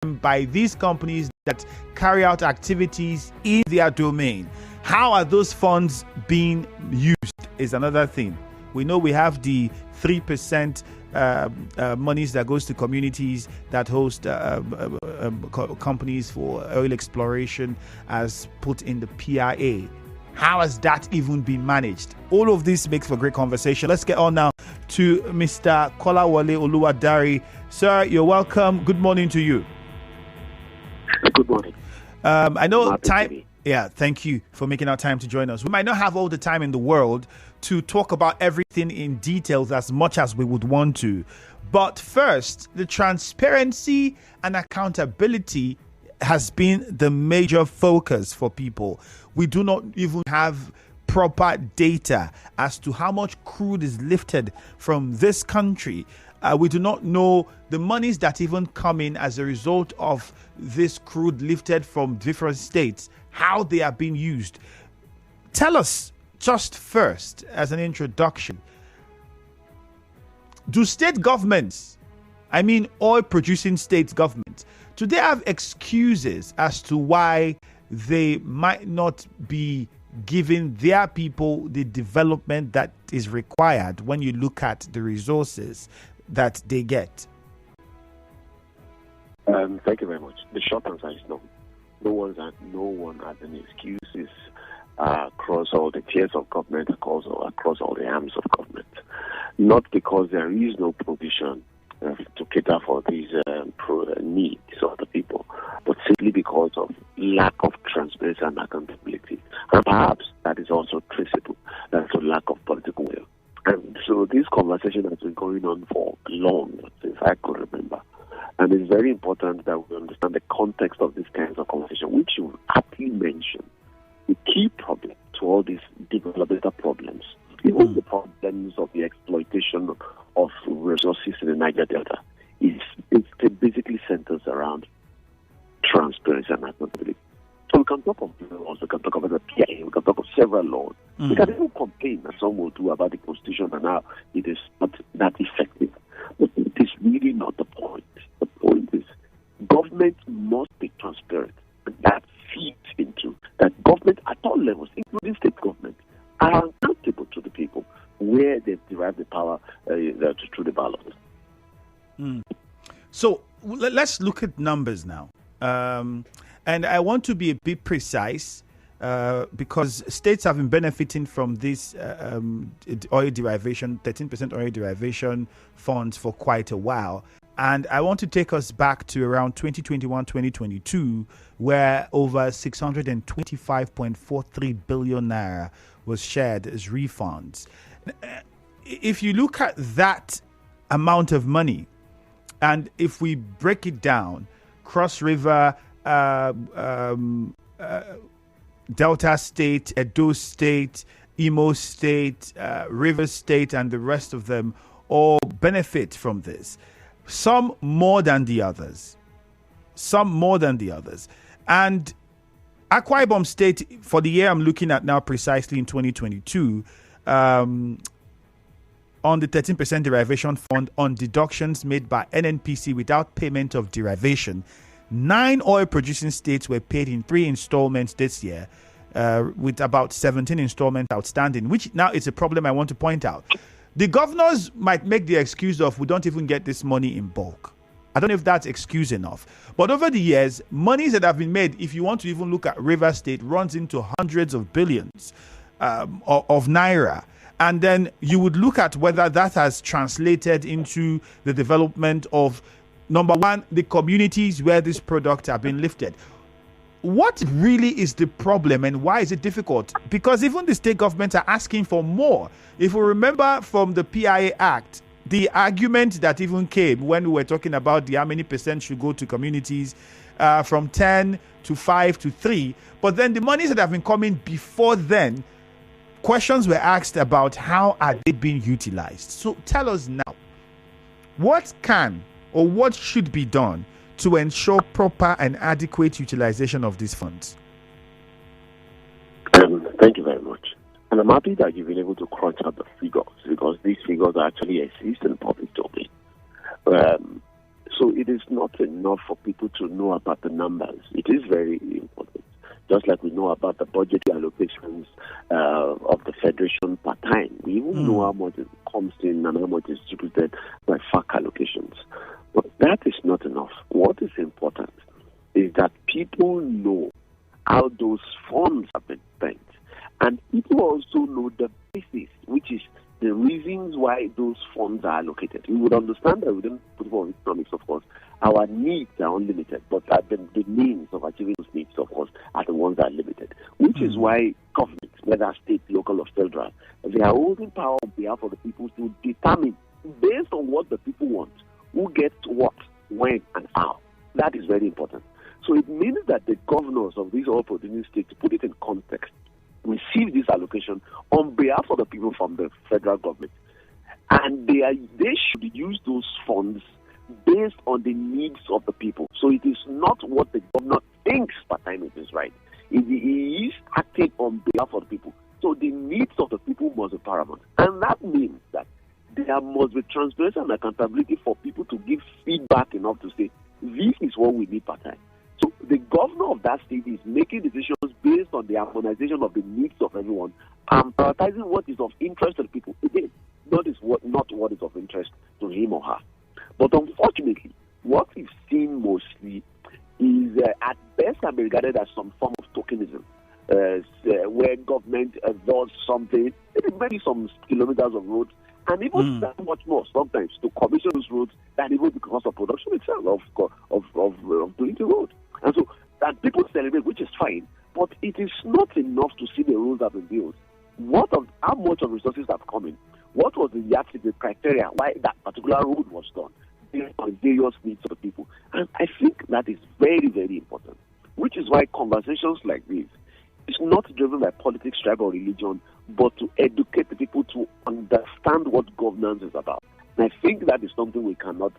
by these companies that carry out activities in their domain. How are those funds being used is another thing. We know we have the 3% monies that goes to communities that host companies for oil exploration as put in the PIA. How has that even been managed? All of this makes for great conversation. Let's get on now to Mr. Kolawole Oluwadari. Sir, you're welcome. Good morning to you. Good morning. I know time. Yeah, thank you for making our time to join us. We might not have all the time in the world to talk about everything in details as much as we would want to. But first, the transparency and accountability has been the major focus for people. We do not even have proper data as to how much crude is lifted from this country. We do not know the monies that even come in as a result of this crude lifted from different states, how they are being used. Tell us just first, as an introduction, do state governments, I mean oil producing state governments, do they have excuses as to why they might not be giving their people the development that is required when you look at the resources that they get? Thank you very much. The short answer is no. No one has any excuses across all the tiers of government, across all the arms of government. Not because there is no provision to cater for these needs of the people, but simply because of lack of transparency and accountability. And perhaps that is also traceable to lack of political will. And so this conversation has been going on for long, since I could remember. And it's very important that we understand the context of this kinds of conversation, which you aptly mentioned. The key problem to all these developmental problems, even the problems of the exploitation of resources in the Niger Delta, it basically centers around transparency and accountability. So we can talk of laws, we can talk about the PIA, we can talk of several laws. We can even complain, as some will do, about the Constitution and how it is not that effective. But it is really not the point. The point is government must be transparent. And that feeds into that government at all levels, including state government, are accountable to the people where they derive the power through the ballot. So let's look at numbers now. And I want to be a bit precise because states have been benefiting from this oil derivation, 13% oil derivation funds for quite a while. And I want to take us back to around 2021, 2022, where over 625.43 billion naira was shared as refunds. If you look at that amount of money, and if we break it down, Cross River, Delta State, Edo State, Imo State, River State, and the rest of them all benefit from this. Some more than the others. And Akwa Ibom State, for the year I'm looking at now precisely in 2022, on the 13% derivation fund on deductions made by NNPC without payment of derivation, 9 oil-producing states were paid in 3 installments this year, with about 17 installments outstanding, which now is a problem I want to point out. The governors might make the excuse of, we don't even get this money in bulk. I don't know if that's excuse enough. But over the years, monies that have been made, if you want to even look at River State, runs into hundreds of billions of naira. And then you would look at whether that has translated into the development of, number one, the communities where these products have been lifted. What really is the problem and why is it difficult? Because even the state governments are asking for more. If we remember from the PIA Act, the argument that even came when we were talking about how many percent should go to communities, from 10 to 5 to 3. But then the monies that have been coming before then, questions were asked about how are they being utilized. So tell us now, what can or what should be done to ensure proper and adequate utilization of these funds? Thank you very much. And I'm happy that you've been able to crunch out the figures, because these figures actually exist in public domain. So it is not enough for people to know about the numbers. It is very important. Just like we know about the budget allocations of the Federation per time. We even know how much it comes in and how much is distributed by FAC allocations. But that is not enough. What is important is that people know how those funds have been spent. And people also know the basis, which is the reasons why those funds are allocated. We would understand that within political economics, of course, our needs are unlimited, but the means of achieving those needs, of course, are the ones that are limited. Which is why governments, whether state, local, or federal, they are holding power on behalf of the people to determine, based on what the people want, who gets what, when, and how. That is very important. So it means that the governors of these all producing states, to put it in context, receive this allocation on behalf of the people from the federal government. And they should use those funds based on the needs of the people. So it is not what the governor thinks per time it is right. He is acting on behalf of the people. So the needs of the people must be paramount. And that means that there must be transparency and accountability for people to give feedback enough to say, this is what we need per time. So the governor of that state is making decisions based on the harmonization of the needs of everyone and prioritizing what is of interest to the people. Again, not what is of interest to him or her. But unfortunately, what we've seen mostly is at best can be regarded as some form of tokenism, where government does something, maybe some kilometers of roads, and even that much more sometimes to commission those roads than even because of production itself of doing the road. And so that people celebrate, which is fine, but it is not enough to see the roads that have been built. How much of resources have come in? What was the criteria why that particular road was done based on various needs of the people? And I think that is very, very important, which is why conversations like this is not driven by politics, tribe, or religion, but to educate the people to understand what governance is about. And I think that is something we cannot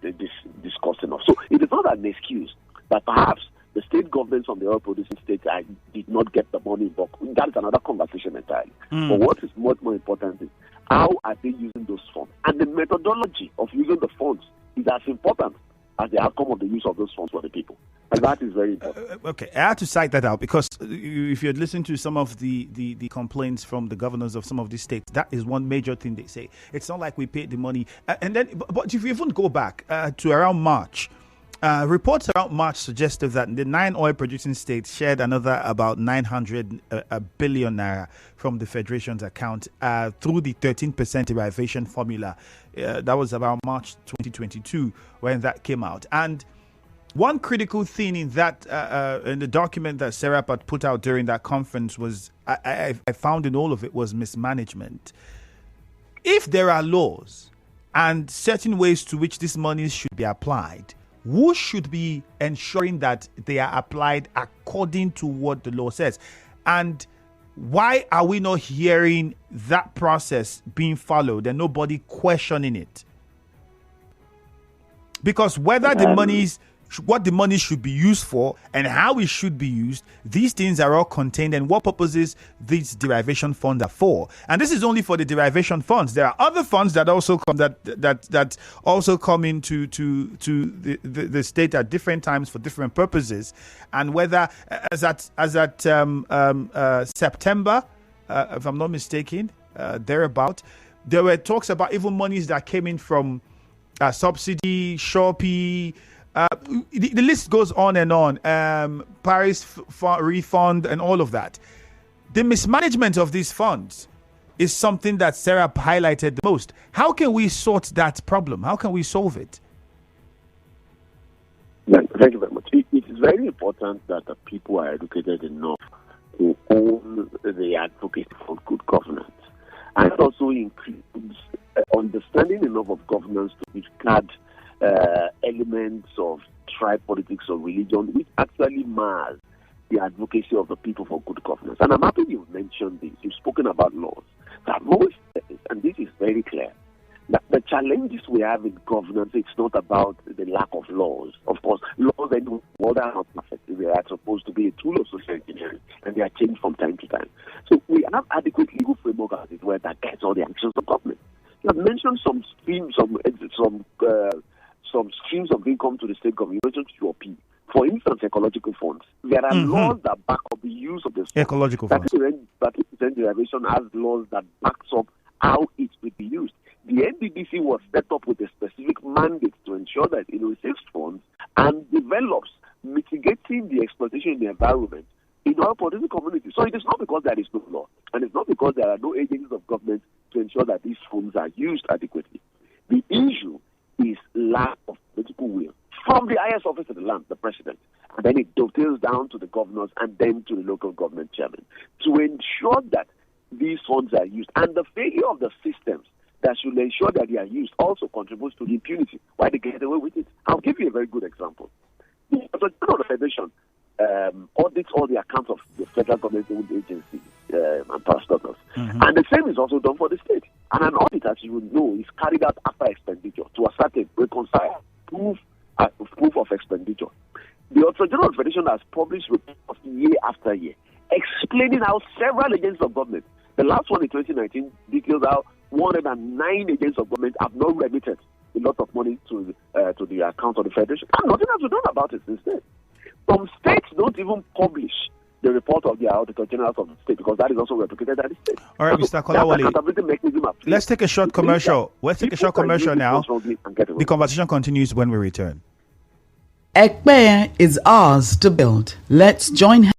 discuss enough. So it is not an excuse that perhaps the state governments from the oil producing states did not get the money involved. That is another conversation entirely. But what is much more important is how are they using those funds? And the methodology of using the funds is as important as the outcome of the use of those funds for the people. And that is very important. Okay, I had to cite that out because if you had listened to some of the complaints from the governors of some of these states, that is one major thing they say. It's not like we paid the money. But if you even go back to around March, reports around March suggested that the 9 oil-producing states shared another about 900 billion naira from the Federation's account through the 13% derivation formula. That was around March 2022 when that came out. And one critical thing in that in the document that Serap had put out during that conference was, I found in all of it, was mismanagement. If there are laws and certain ways to which this money should be applied, who should be ensuring that they are applied according to what the law says? And why are we not hearing that process being followed and nobody questioning it? Because whether the monies, what the money should be used for and how it should be used, these things are all contained and what purposes these derivation funds are for. And this is only for the derivation funds. There are other funds that also come that also come into the state at different times for different purposes. And whether as at September, if I'm not mistaken, thereabout, there were talks about even monies that came in from subsidy, Shopee. The list goes on and on. Paris refund and all of that. The mismanagement of these funds is something that Sarah highlighted the most. How can we sort that problem? How can we solve it? Thank you very much. It is very important that the people are educated enough to own the advocacy for good governance. And it also includes understanding enough of governance to discard elements of tribe politics or religion, which actually mars the advocacy of the people for good governance. And I'm happy you've mentioned this. You've spoken about laws. I've always said this, and this is very clear, that the challenges we have in governance, it's not about the lack of laws. Of course, laws and order are not perfect. They are supposed to be a tool of social engineering, and they are changed from time to time. So we have adequate legal framework as it were that guides all the actions of government. You have mentioned some streams of There are laws that back up the use of the funds. Ecological funds. 30% derivation has laws that backs up how it will be used. The NDDC was set up with a specific mandate to ensure that it receives funds and develops mitigating the exploitation in the environment in our political community. So it is not because there is no law, and it's not because there are no agencies of government to ensure that these funds are used adequately. The issue is lack of political will from the highest office of the land, the president, and then it dovetails down to the governors and then to the local government chairman to ensure that these funds are used. And the failure of the systems that should ensure that they are used also contributes to the impunity. Why they get away with it? I'll give you a very good example. The Federation audits all the accounts of the federal government-owned agencies and parastatals. And the same is also done for the state. And an audit, as you would know, is carried out after expenditure to ascertain, reconcile, proof of expenditure. The Auditor General of the Federation has published reports year after year explaining how several agencies of government, the last one in 2019 details how 109 agencies of government have not remitted a lot of money to the account of the Federation. And nothing has been done about it since then. Some states don't even publish the report of the Auditor General of the state because that is also replicated at the state. All right, Mr. Kolawole. Let's take a short commercial. Let's take a short commercial now. The conversation continues when we return. Ekpe is ours to build. Let's join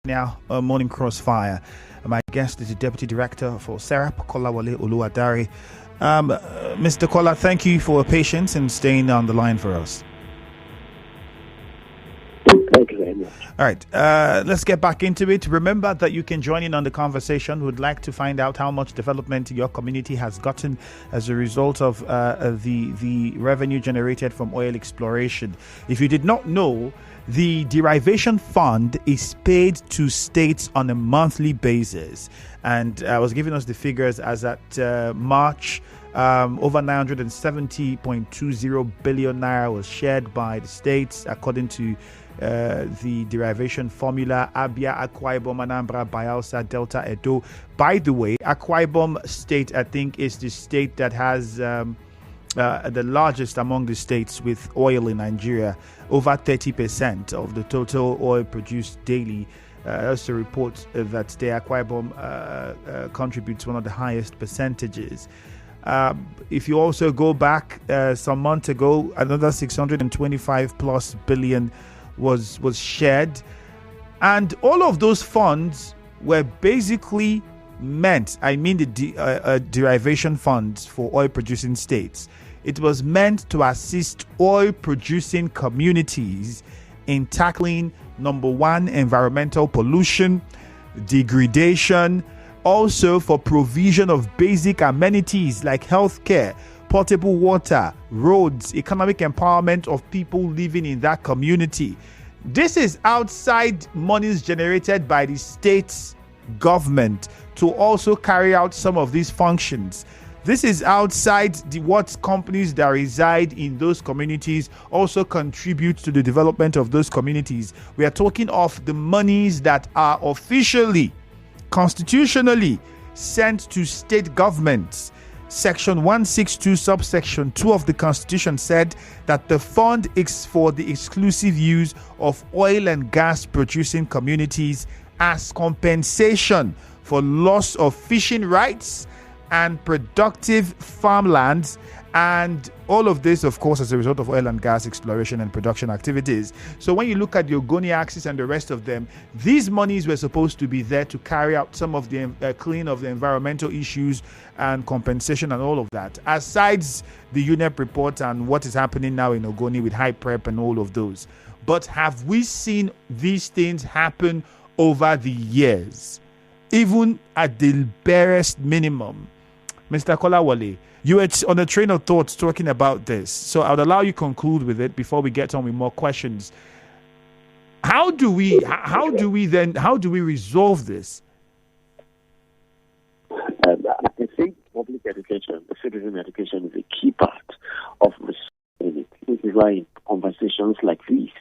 now, Morning Crossfire. My guest is the Deputy Director for SERAP, Kolawole Oluwadare. Mr. Kola, thank you for your patience and staying on the line for us. Thank you very much. All right, let's get back into it. Remember that you can join in on the conversation. We'd like to find out how much development your community has gotten as a result of the revenue generated from oil exploration. If you did not know, the derivation fund is paid to states on a monthly basis. And I was giving us the figures as at March. Over 970.20 billion naira was shared by the states according to the derivation formula. Abia, Akwa Ibom, Anambra, Bayelsa, Delta, Edo. By the way, Akwa Ibom state, I think, is the state that has the largest among the states with oil in Nigeria. Over 30% of the total oil produced daily. Also report that the Akwa Ibom contributes one of the highest percentages. If you also go back some months ago, another 625 plus billion was shared, and all of those funds were basically meant, the derivation funds for oil producing states, it was meant to assist oil producing communities in tackling, number one, environmental pollution, degradation, also for provision of basic amenities like healthcare, potable water, roads, economic empowerment of people living in that community. This is outside monies generated by the state's government to also carry out some of these functions. This is outside what companies that reside in those communities also contribute to the development of those communities. We are talking of the monies that are officially, constitutionally sent to state governments. Section 162 subsection 2 of the Constitution said that the fund is for the exclusive use of oil and gas producing communities as compensation for loss of fishing rights and productive farmlands, and all of this, of course, as a result of oil and gas exploration and production activities. So when you look at the Ogoni axis and the rest of them, these monies were supposed to be there to carry out some of the clean of the environmental issues and compensation and all of that, aside the UNEP report and what is happening now in Ogoni with high prep and all of those. But have we seen these things happen over the years, even at the barest minimum? Mr. Kolawole, you were on a train of thoughts talking about this, so I would allow you to conclude with it before we get on with more questions. How do we resolve this? I think public education, citizen education, is a key part of resolving it. This is why conversations like these,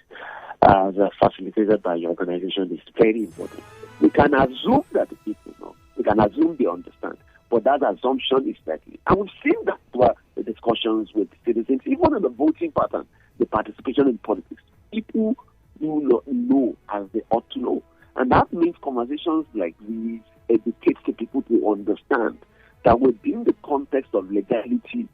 facilitated by your organization, is very important. We can assume that the people know. We can assume they understand. But that assumption is likely. And we've seen that through the discussions with citizens, even in the voting pattern, the participation in politics. People do not know as they ought to know. And that means conversations like these educate the people to understand that within the context of legality,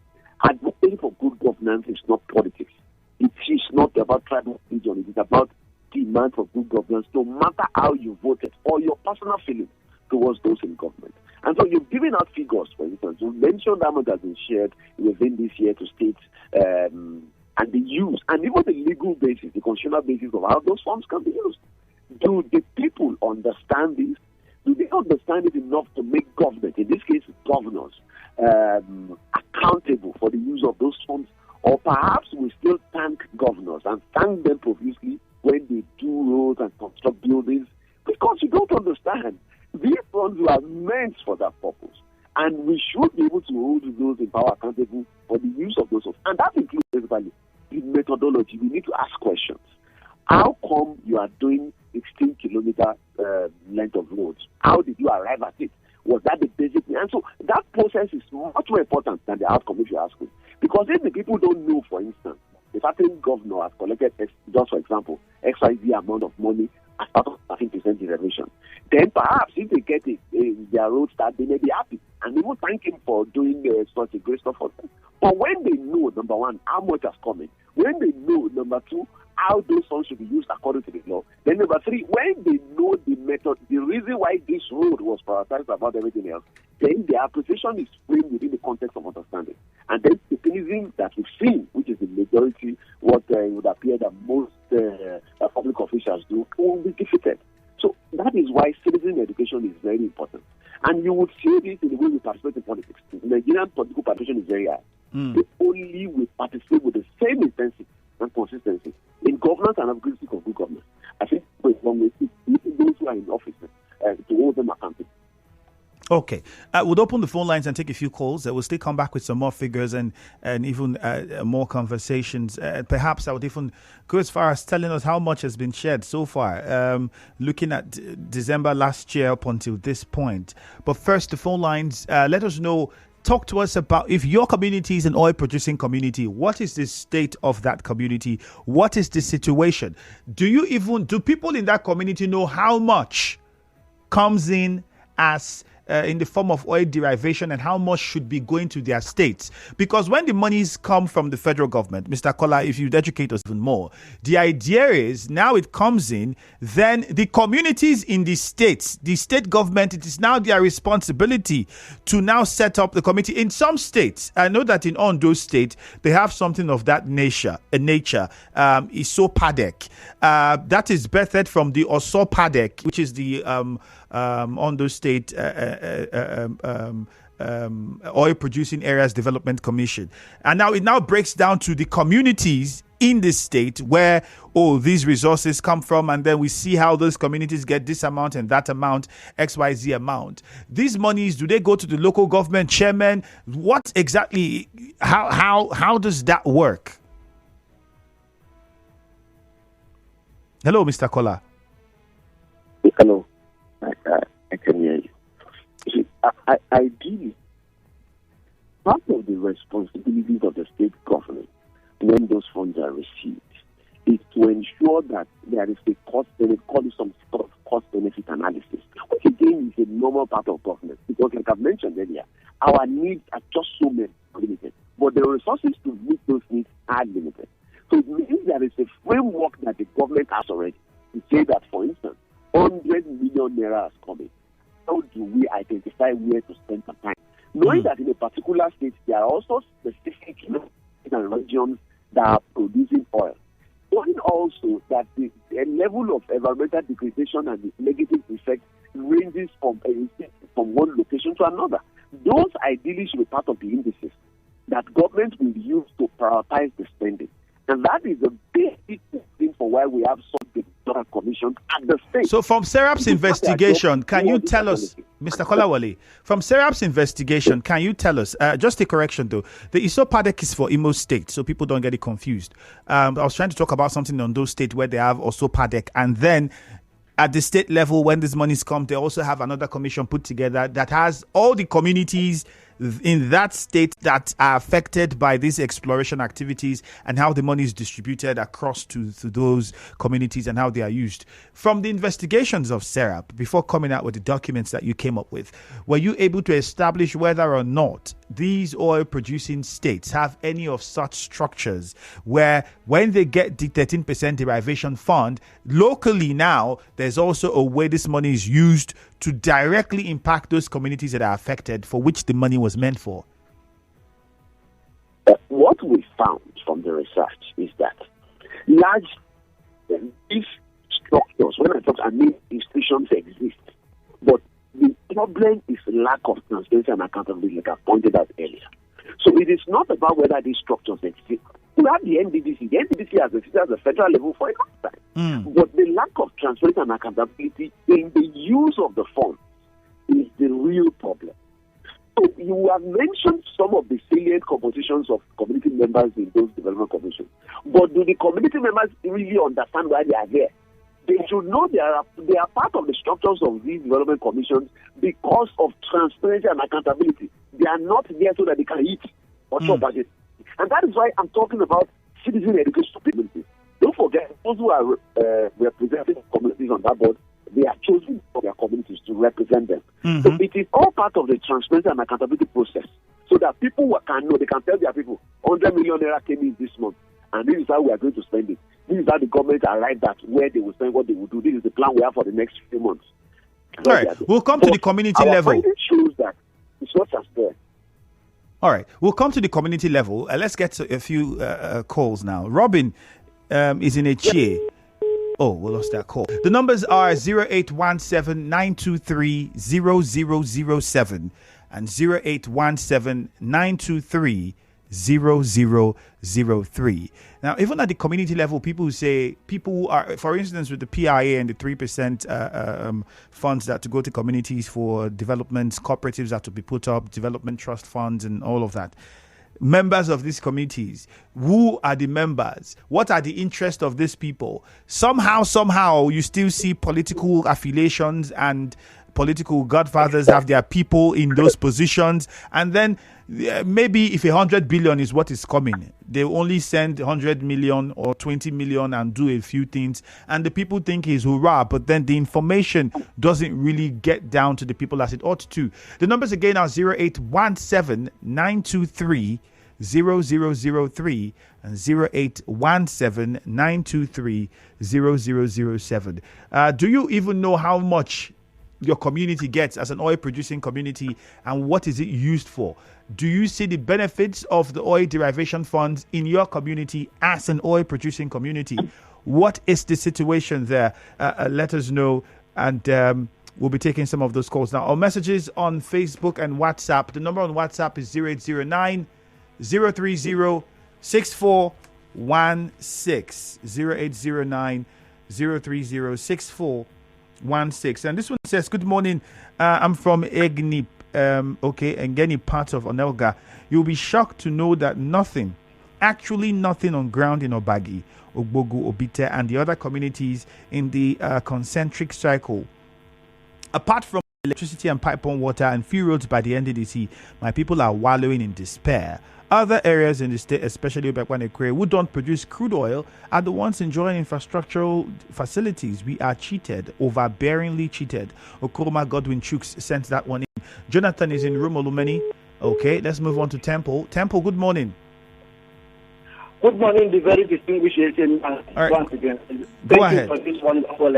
advocating for good governance is not politics. It is not about tribal religion. It is about demand for good governance, no matter how you voted or your personal feeling towards those in government. And so you've given out figures, for instance. You mentioned how much has been shared within this year to states and the use, and even the legal basis, the constitutional basis of how those funds can be used. Do the people understand this? Do they understand it enough to make government, in this case governors, accountable for the use of those funds? Or perhaps we still thank governors and thank them profusely when they do roads and construct buildings because you don't understand. These funds were meant for that purpose. And we should be able to hold those in power accountable for the use of those funds. And that includes basically the methodology. We need to ask questions. How come you are doing 16-kilometer length of roads? How did you arrive at it? Was that the basic thing? And so that process is much more important than the outcome if you ask me. Because if the people don't know, for instance, the certain governor has collected, just for example, XYZ amount of money as part of 13% reservation, then perhaps if they get their road start, they may be happy and even thank him for doing such a great stuff for them. But when they know, number one, how much has come in, when they know, number two, how those funds should be used according to the law, Then number three, when they know the method, the reason why this road was prioritized above everything else, then their appreciation is framed within the context of understanding. And then the mechanism that we've seen, which is the majority, what would appear that most public officials do, will be defeated. So that is why citizen education is very important. And you would see this in the way we participate in politics. Nigerian political participation is very high. They only will participate with the same intensity and consistency in governance and advocacy of good governance. I think those who are in office to hold them accountable. Okay. We'll open the phone lines and take a few calls. We'll still come back with some more figures and even more conversations. Perhaps I would even go as far as telling us how much has been shared so far, looking at December last year up until this point. But first, the phone lines, let us know. Talk to us about if your community is an oil-producing community. What is the state of that community? What is the situation? Do people in that community know how much comes in as in the form of oil derivation and how much should be going to their states? Because when the monies come from the federal government, Mr. Kola, if you'd educate us even more, the idea is now it comes in, then the communities in the states, the state government, it is now their responsibility to now set up the committee. In some states, I know that in Ondo State, they have something of that nature, Isopadec. That is birthed from the Osopadec, which is the Ondo State Oil Producing Areas Development Commission. And now it breaks down to the communities in the state where these resources come from, and then we see how those communities get this amount and that amount, XYZ amount. These monies, do they go to the local government chairman? What exactly, how does that work? Hello, Mr. Kola. Hello. I can hear you. See, ideally, part of the responsibilities of the state government when those funds are received is to ensure that there is a cost-benefit, call it some sort of cost-benefit analysis, which again is a normal part of government. Because like I've mentioned earlier, our needs are just so many limited, but the resources to meet those needs are limited. So it means there is a framework that the government has already to say that, for instance, 100 million naira is coming. How do we identify where to spend the time? Knowing that in a particular state, there are also specific and regions that are producing oil. Knowing also that the level of environmental degradation and the negative effect ranges from one location to another. Those ideally should be part of the indices that government will use to prioritize the spending. And that is a basic thing for why we have such a commission at the state. So from SERAP's investigation, can you tell us, Mr. Kolawole, from SERAP's investigation, can you tell us, just a correction though, the Isopadec is for Imo State, so people don't get it confused. I was trying to talk about something on those states where they have Isopadec, and then at the state level, when these monies come, they also have another commission put together that has all the communities in that state that are affected by these exploration activities and how the money is distributed across to those communities and how they are used. From the investigations of SERAP, before coming out with the documents that you came up with, were you able to establish whether or not these oil producing states have any of such structures where when they get the 13% derivation fund, locally now, there's also a way this money is used to directly impact those communities that are affected for which the money was meant for? What we found from the research is that large these structures, when I mean institutions exist, but the problem is lack of transparency and accountability, like I pointed out earlier. So it is not about whether these structures exist. We have the NDDC. The NDDC has existed at the federal level for a long time. But the lack of transparency and accountability in the use of the funds is the real problem. So you have mentioned some of the salient compositions of community members in those development commissions. But do the community members really understand why they are there? They should know they are part of the structures of these development commissions because of transparency and accountability. They are not there so that they can eat or chop budget. And that is why I'm talking about citizen education communities. Don't forget, those who are representing communities on that board, they are chosen for their communities to represent them. So it is all part of the transparency and accountability process so that people can know, they can tell their people, 100 million naira came in this month, and this is how we are going to spend it. This is how the government arrived at where they will spend what they will do. This is the plan we have for the next few months. All right, we'll come to the community level. It shows that it's not as fair. All right, we'll come to the community level. Let's get to a few calls now. Robin is in a chair. Oh, we lost that call. The numbers are 0817-923-0007 and 0817-923-0003. Now, even at the community level, people who are, for instance, with the PIA and the 3% funds that to go to communities for developments, cooperatives that to be put up, development trust funds and all of that. Members of these committees, who are the members? What are the interests of these people? Somehow, you still see political affiliations and political godfathers have their people in those positions. And then maybe if 100 billion is what is coming, they only send 100 million or 20 million and do a few things. And the people think is hurrah, but then the information doesn't really get down to the people as it ought to. The numbers again are 0817-923-0003 and 0817-923-0007. Do you even know how much your community gets as an oil producing community and what is it used for? Do you see the benefits of the oil derivation funds in your community as an oil producing community? What is the situation there? Let us know, and we'll be taking some of those calls now. Our messages on Facebook and WhatsApp. The number on WhatsApp is 0809 030 6416 0809 030 6416. And this one says, good morning. I'm from Egni, Engeni, part of Onelga. You'll be shocked to know that nothing on ground in Obagi, Ogbogu, Obite, and the other communities in the concentric circle. Apart from electricity and pipe-on water and few roads by the NDDC, my people are wallowing in despair. Other areas in the state, especially Obekwane, who don't produce crude oil, are the ones enjoying infrastructural facilities. We are cheated, overbearingly cheated. Okroma Godwin Chooks sent that one in. Jonathan is in Rumolumeni. Okay, let's move on to Temple. Temple, good morning. Good morning, the very distinguished agent. Right. Once again, Go ahead. you for this wonderful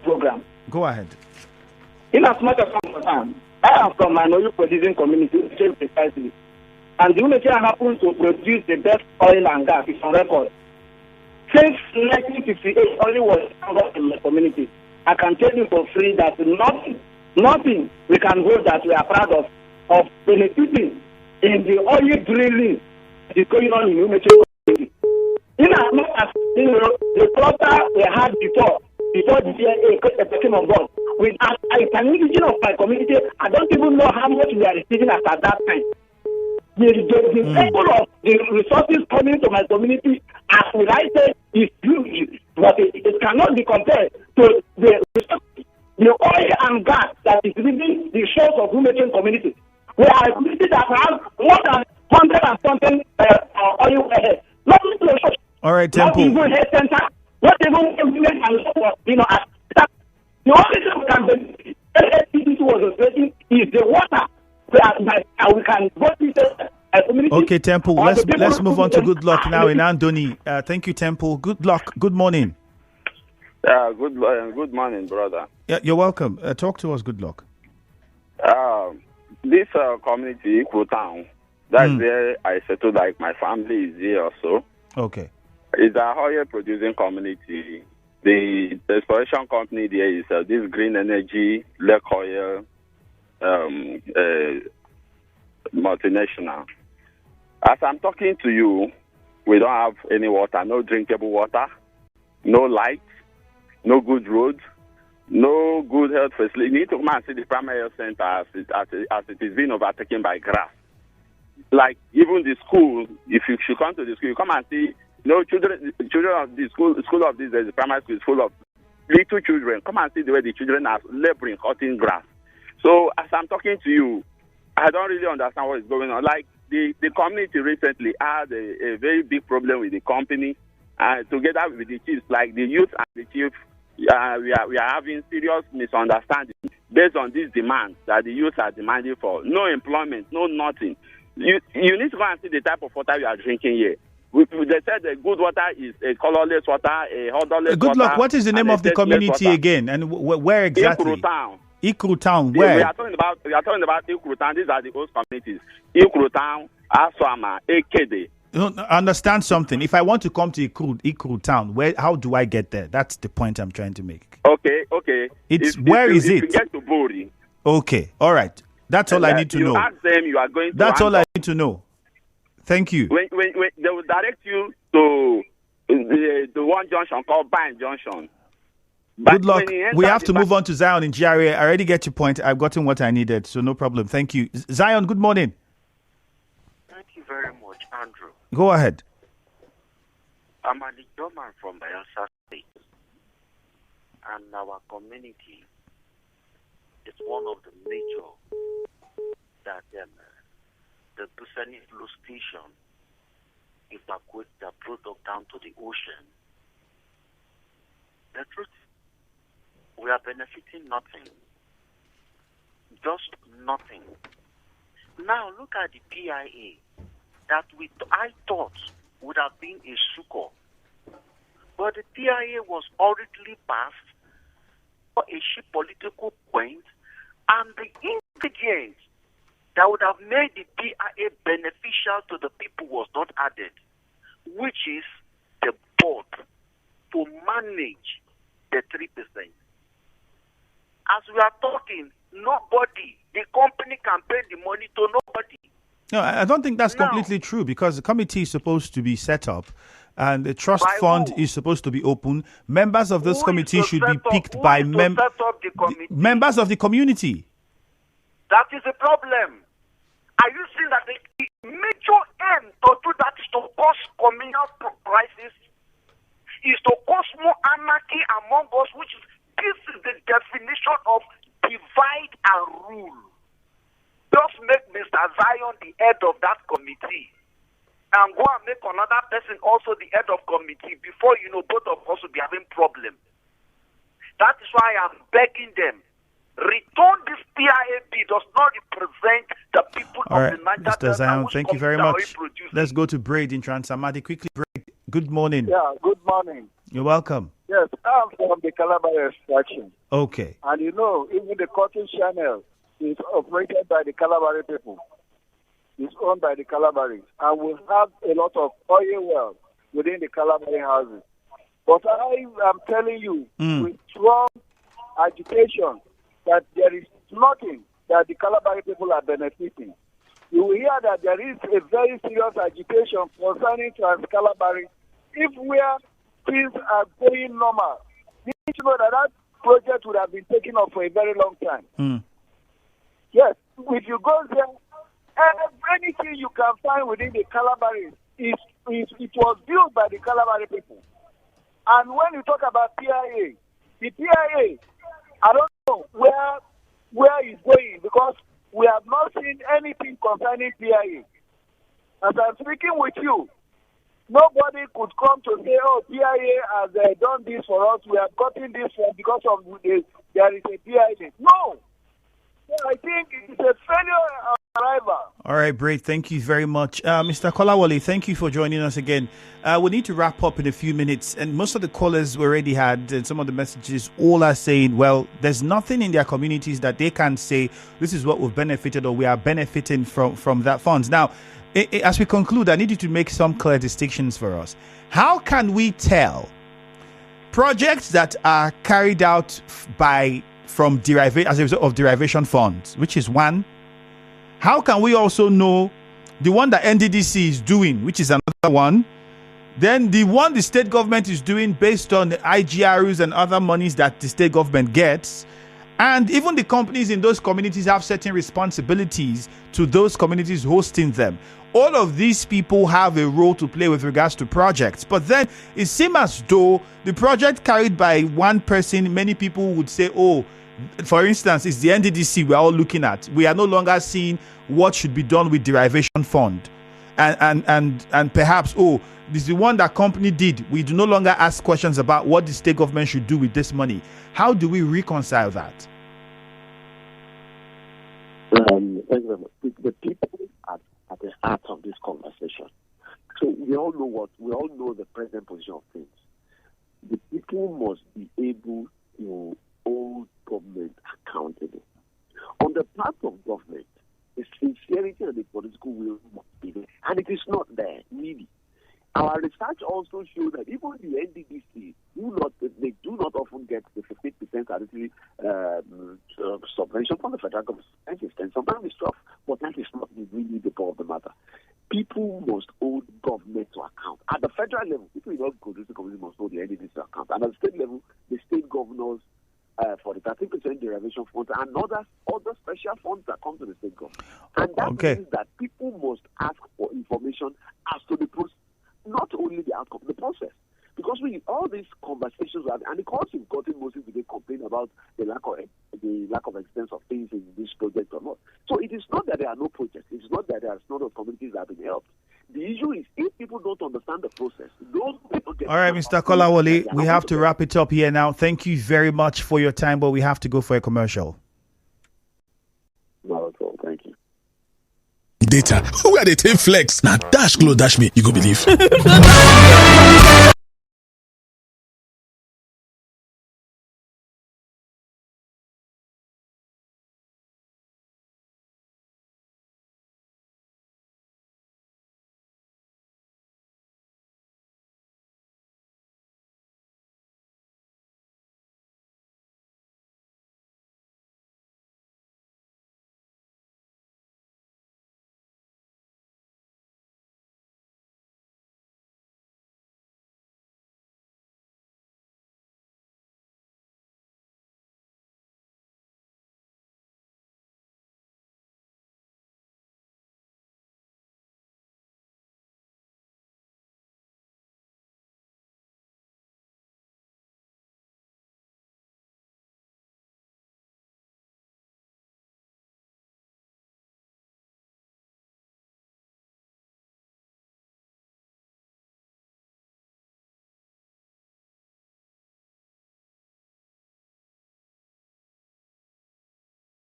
program. Go ahead. In as much as I'm concerned, I am from an oil producing community, precisely. And the Umecha happens to produce the best oil and gas, is on record. Since 1958, only was in the community. I can tell you for free that nothing we can hold that we are proud of benefiting in the oil drilling that is going on in Umecha community. In as much as the cluster we had before the CIA came on board, with an indigenous of my community, I don't even know how much we are receiving at that time. The level of the resources coming to my community, as will I say, is huge, but it cannot be compared to the oil and gas that is leaving the shores of Umechen community. We are a community that has more than 100 and something oil ahead. Not even the shores. All right, Temple. Not even health center. Not even women and the only thing we can benefit was addressing is the water. We can go to community. Okay, Temple. Let's move on to good luck now in Andoni. Thank you, Temple. Good luck. Good morning. Good morning, brother. Yeah, you're welcome. Talk to us. Good luck. This community, Equal Town, that's where I settled. Like my family is here also. Okay. It's a oil producing community. The exploration company there is this green energy, Lake Oil, multinational. As I'm talking to you, we don't have any water, no drinkable water, no light, no good roads, no good health facility. You need to come and see the primary health center as it is being overtaken by grass. Like even the school, if you should come to the school, you come and see. No children of the school of this, the primary school is full of little children. Come and see the way the children are laboring, cutting grass. So as I'm talking to you, I don't really understand what is going on. Like the community recently had a very big problem with the company, together with the chiefs, like the youth and the chief, we are having serious misunderstanding based on these demands that the youth are demanding for. No employment, no nothing. You need to go and see the type of water you are drinking here. They said the good water is a colorless water, a odorless Good water. luck. What is the name of the community water. again, and where exactly? Ikru Town. Ikru Town. We Where? are talking about Ikru Town. These are the host communities. Ikru Town, Aswama, Ekede. Understand something. If I want to come to Ikru Town, how do I get there? That's the point I'm trying to make. Okay. Where is it? You get to Bori. Okay, all right. That's all I need to know. You ask them, you are going to. That's all I need to know. Thank you. When they will direct you to the one junction called Bind Junction. Good luck. We have to move on to Zion in GRA. I already get your point. I've gotten what I needed, so no problem. Thank you. Zion, good morning. Thank you very much, Andrew. Go ahead. I'm an German from Bayelsa State, and our community is one of the major that the Busani Blue Station evacuate their product down to the ocean. The truth, we are benefiting nothing. Just nothing. Now look at the PIA that I thought would have been a succor. But the PIA was hurriedly passed for a cheap political point, and the ingredients that would have made the PIA beneficial to the people was not added, which is the board to manage the 3%. As we are talking, nobody, the company can pay the money to nobody. No, I don't think that's completely true, because the committee is supposed to be set up and the trust fund is supposed to be open. Members of this committee should be picked by members of the community. That is the problem. Are you seeing that the major aim to do that is to cause communal crisis, is to cause more anarchy among us, which is, this is the definition of divide and rule. Just make Mr. Zion the head of that committee, and go and make another person also the head of committee. Before you know, both of us will be having problem. That is why I'm begging them. Return this PIAP does not represent the people All of right, the Niger Mr. Zion, thank you very much. producing. Let's go to Braid in Transamadi. Quickly, Braid. Good morning. Yeah, good morning. You're welcome. Yes, I'm from the Calabar extraction. Okay. And you know, even the cotton channel is operated by the Calabari people. It's owned by the Calabaris. And we have a lot of oil wells within the Calabari houses. But I am telling you, with strong agitation, that there is nothing that the Calabari people are benefiting. You will hear that there is a very serious agitation concerning Trans-Calabari. If where things are going normal, you need to know that that project would have been taken up for a very long time. Yes, if you go there, anything you can find within the Calabari, it was built by the Calabari people. And when you talk about PIA, the PIA, I don't know where it's going, because we have not seen anything concerning PIA. As I'm speaking with you, nobody could come to say, oh, PIA has done this for us. We have gotten this because of there is a PIA. No. I think it's a failure arrival. All right, Braid, thank you very much. Mr. Kolawole, thank you for joining us again. We need to wrap up in a few minutes, and most of the callers we already had, and some of the messages, all are saying, well, there's nothing in their communities that they can say, this is what we've benefited or we are benefiting from that funds. Now, as we conclude, I need you to make some clear distinctions for us. How can we tell projects that are carried out from as a result of derivation funds, which is one? How can we also know the one that NDDC is doing, which is another one? Then the one the state government is doing based on the IGRs and other monies that the state government gets. And even the companies in those communities have certain responsibilities to those communities hosting them. All of these people have a role to play with regards to projects. But then it seems as though the project carried by one person, many people would say, oh, for instance, it's the NDDC we're all looking at. We are no longer seeing what should be done with derivation fund. And perhaps, oh, this is the one that company did. We do no longer ask questions about what the state government should do with this money. How do we reconcile that? Thank you very much. The people at the heart of this conversation. So we all know what position of things. The people must be able to hold government accountable. On the part of government, the sincerity and the political will must be there. And it is not there, really. Our research also shows that even the NDDC they do not often get the 15% statutory subvention from the federal government. And sometimes it's tough, but that is not really the core of the matter. People must hold government to account. At the federal level, people in all producing communities must hold the NDDC to account. And at the state level, the state governors for the 13% derivation fund and other special funds that come to the state government. And that means that people must ask for information as to the process, not only the outcome, the process. Because all these conversations and the course you've gotten mostly today complain about the lack of expense of things in this project or not. So it is not that there are no projects. It's not that there are not of communities that have been helped. The issue is if people don't understand the process, those people get. All right, Mr. Kolawole, we have to wrap it up here now. Thank you very much for your time, but we have to go for a commercial. Not at all. Thank you. Data. Who are they take flex? Now dash glow dash me. You go believe.